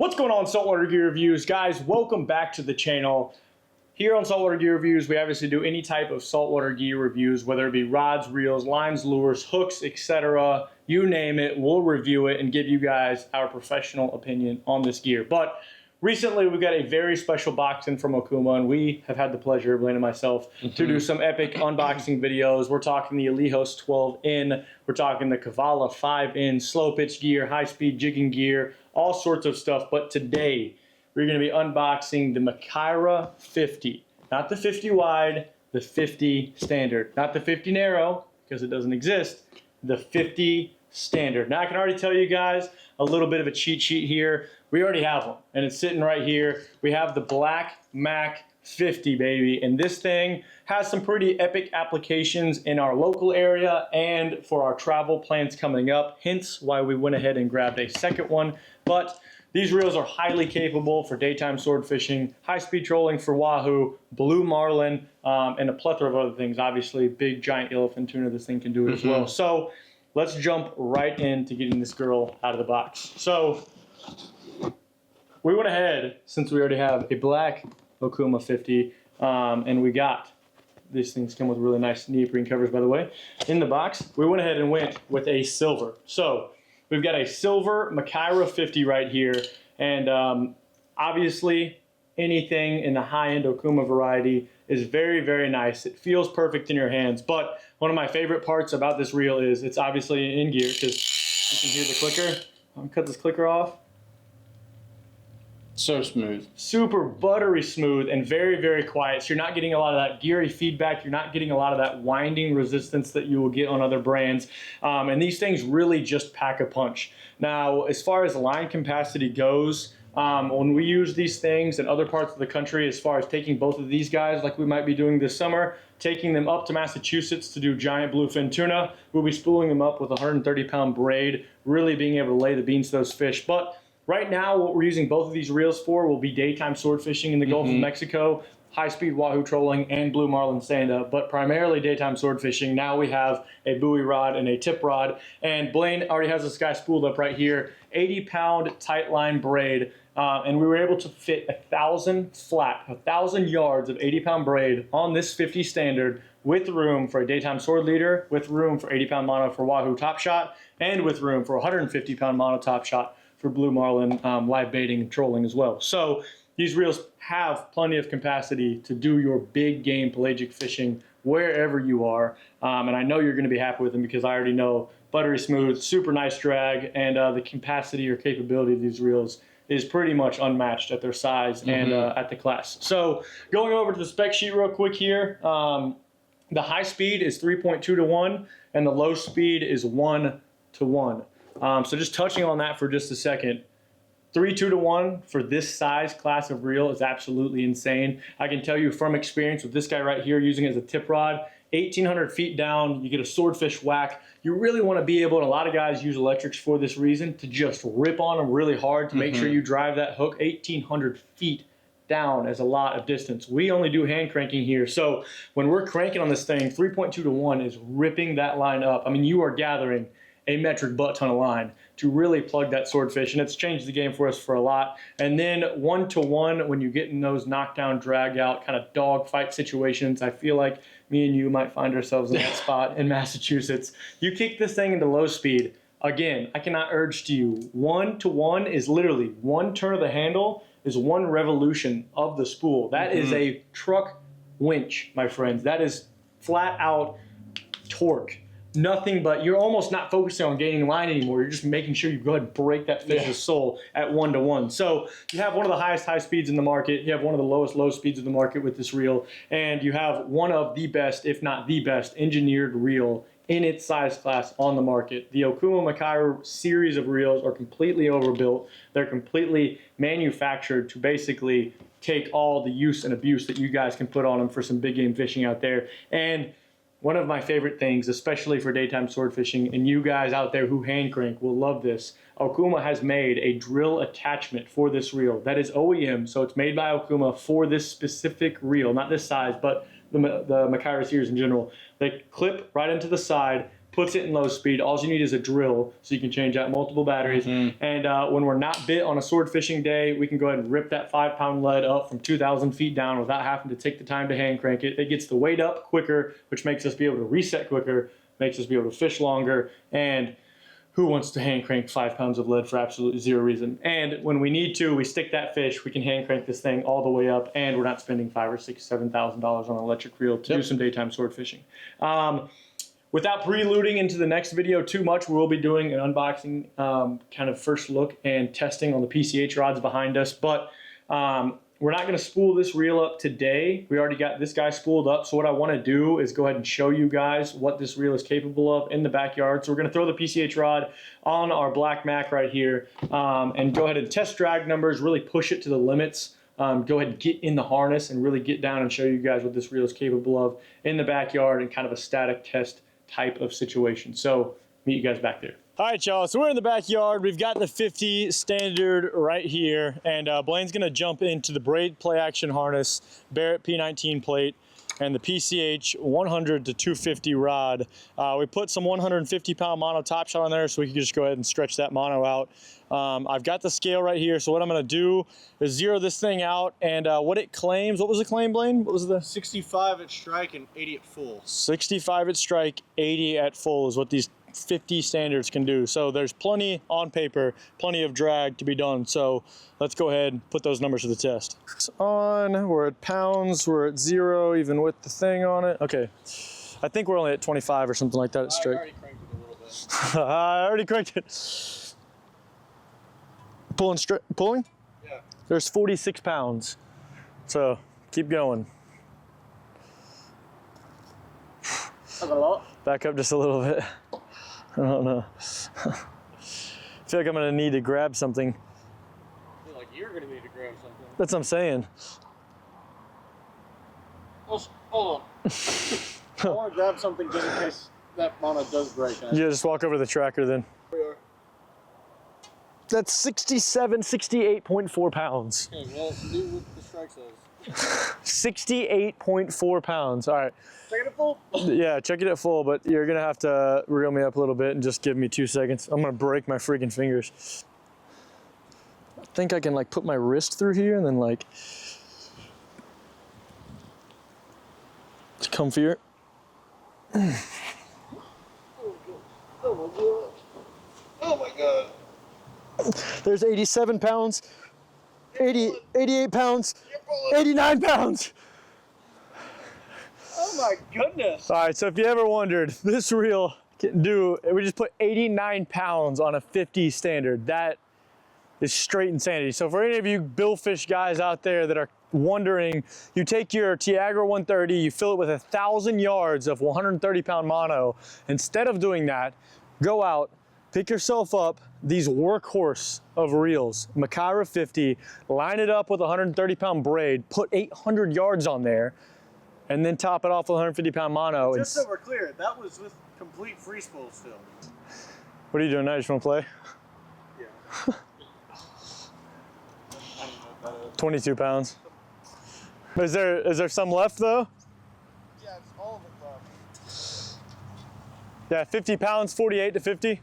What's going on, Saltwater Gear Reviews? Guys, welcome back to the channel. Here on Saltwater Gear Reviews, we obviously do any type of saltwater gear reviews, whether it be rods, reels, lines, lures, hooks, etc. You name it, we'll review it and give you guys our professional opinion on this gear. But recently, we got a very special box in from Okuma, and we have had the pleasure, Blaine and myself, to do some epic unboxing videos. We're talking the Alejos 12-in, we're talking the Kavala 5-in, slow pitch gear, high-speed jigging gear, all sorts of stuff. But today, we're going to be unboxing the Makaira 50. Not the 50 wide, the 50 standard. Not the 50 narrow, because it doesn't exist, the 50 standard. Now, I can already tell you guys a little bit of a cheat sheet here. We already have one, and it's sitting right here. We have the Black Mac 50, baby, and this thing has some pretty epic applications in our local area and for our travel plans coming up, hence why we went ahead and grabbed a second one. But these reels are highly capable for daytime sword fishing, high-speed trolling for wahoo, blue marlin, and a plethora of other things. Obviously, big giant yellowfin tuna, this thing can do it as well. So let's jump right into getting this girl out of the box. So we went ahead, since we already have a black Okuma 50, and we got, these things come with really nice neoprene covers, by the way, in the box. We went ahead and went with a silver. So we've got a silver Makaira 50 right here, and obviously anything in the high-end Okuma variety is very, very nice. It feels perfect in your hands, but one of my favorite parts about this reel is it's obviously in gear, because you can hear the clicker. I'm gonna cut this clicker off. So smooth. Super buttery smooth and very, very quiet. So you're not getting a lot of that geary feedback. You're not getting a lot of that winding resistance that you will get on other brands. And these things really just pack a punch. Now, as far as line capacity goes, when we use these things in other parts of the country, as far as taking both of these guys like we might be doing this summer, taking them up to Massachusetts to do giant bluefin tuna, we'll be spooling them up with a 130-pound braid, really being able to lay the beans to those fish. But right now, what we're using both of these reels for will be daytime sword fishing in the Gulf of Mexico, high-speed wahoo trolling, and blue marlin stand-up, but primarily daytime sword fishing. Now we have a buoy rod and a tip rod, and Blaine already has this guy spooled up right here, 80-pound tight line braid, and we were able to fit 1,000 yards of 80-pound braid on this 50 standard, with room for a daytime sword leader, with room for 80-pound mono for wahoo top shot, and with room for 150-pound mono top shot for blue marlin live baiting and trolling as well. So these reels have plenty of capacity to do your big game pelagic fishing wherever you are. And I know you're going to be happy with them, because I already know buttery smooth, super nice drag, and the capacity or capability of these reels is pretty much unmatched at their size and at the class. So going over to the spec sheet real quick here, the high speed is 3.2 to 1 and the low speed is 1 to 1. So just touching on that for just a second, 3.2 to 1 for this size class of reel is absolutely insane. I can tell you from experience with this guy right here, using it as a tip rod, 1,800 feet down, you get a swordfish whack. You really want to be able, and a lot of guys use electrics for this reason, to just rip on them really hard to make sure you drive that hook 1,800 feet down as a lot of distance. We only do hand cranking here, so when we're cranking on this thing, 3.2 to 1 is ripping that line up. I mean, you are gathering a metric butt ton of line to really plug that swordfish, and it's changed the game for us for a lot. And then 1 to 1, when you get in those knockdown, drag out kind of dog fight situations, I feel like me and you might find ourselves in that spot in Massachusetts. You kick this thing into low speed. Again, I cannot urge to you, 1 to 1 is literally one turn of the handle is one revolution of the spool. That is a truck winch, my friends. That is flat out torque. Nothing but, you're almost not focusing on gaining line anymore. You're just making sure you go ahead and break that fish's soul at 1 to 1. So you have one of the highest high speeds in the market. You have one of the lowest low speeds in the market with this reel. And you have one of the best, if not the best, engineered reel in its size class on the market. The Okuma Makaira series of reels are completely overbuilt. They're completely manufactured to basically take all the use and abuse that you guys can put on them for some big game fishing out there. And one of my favorite things, especially for daytime sword fishing, and you guys out there who hand crank will love this, Okuma has made a drill attachment for this reel that is OEM, so it's made by Okuma for this specific reel, not this size, but the Makaira series in general. They clip right into the side, puts it in low speed. All you need is a drill, so you can change out multiple batteries. And when we're not bit on a sword fishing day, we can go ahead and rip that 5-pound lead up from 2,000 feet down without having to take the time to hand crank it. It gets the weight up quicker, which makes us be able to reset quicker, makes us be able to fish longer, and who wants to hand crank 5 pounds of lead for absolutely zero reason? And when we need to, we stick that fish, we can hand crank this thing all the way up, and we're not spending $5,000 or $6,000, $7,000 on an electric reel to do some daytime sword fishing. Without preluding into the next video too much, we will be doing an unboxing kind of first look and testing on the PCH rods behind us, but we're not going to spool this reel up today. We already got this guy spooled up, so what I want to do is go ahead and show you guys what this reel is capable of in the backyard. So we're going to throw the PCH rod on our black Mac right here and go ahead and test drag numbers, really push it to the limits. Go ahead and get in the harness and really get down and show you guys what this reel is capable of in the backyard and kind of a static test type of situation. So meet you guys back there. All right, y'all, so we're in the backyard. We've got the 50 standard right here, and Blaine's gonna jump into the braid play action harness, Barrett P19 plate, and the PCH 100 to 250 rod. We put some 150-pound mono top shot on there so we can just go ahead and stretch that mono out. I've got the scale right here, so what I'm gonna do is zero this thing out, and what it claims, what was the claim, Blaine? What was the? 65 at strike and 80 at full. 65 at strike, 80 at full is what these 50 standards can do. So there's plenty on paper, plenty of drag to be done. So let's go ahead and put those numbers to the test. It's on, we're at pounds, we're at 0 even with the thing on it. Okay, I think we're only at 25 or something like that at strike. I already cranked it a little bit. I already cranked it. Pulling straight, pulling? Yeah. There's 46 pounds. So keep going. That's a lot. Back up just a little bit. I don't know. I feel like I'm gonna need to grab something. I feel like you're gonna need to grab something. That's what I'm saying. Hold on. I want to grab something just in case that mono does break. Yeah, just walk over the tracker then. We are. That's 68.4 pounds. Okay, well, do what the strike says. 68.4 pounds. All right. Check it at full? Yeah, check it at full, but you're gonna have to reel me up a little bit and just give me 2 seconds. I'm gonna break my freaking fingers. I think I can like put my wrist through here and then like it's comfier. Oh my god. Oh my god. There's 87 pounds, 88 pounds, 89 pounds. Oh my goodness. All right, so if you ever wondered, this reel can do, we just put 89 pounds on a 50 standard. That is straight insanity. So for any of you billfish guys out there that are wondering, you take your Tiagra 130, you fill it with 1,000 yards of 130-pound mono. Instead of doing that, go out, pick yourself up these workhorse of reels, Makaira 50, line it up with a 130-pound braid, put 800 yards on there, and then top it off with 150-pound mono. Just so we're clear, that was with complete free spool still. What are you doing now? You just want to play? Yeah. 22 pounds. Is there some left though? Yeah, it's all of it left. Yeah, 50 pounds, 48 to 50.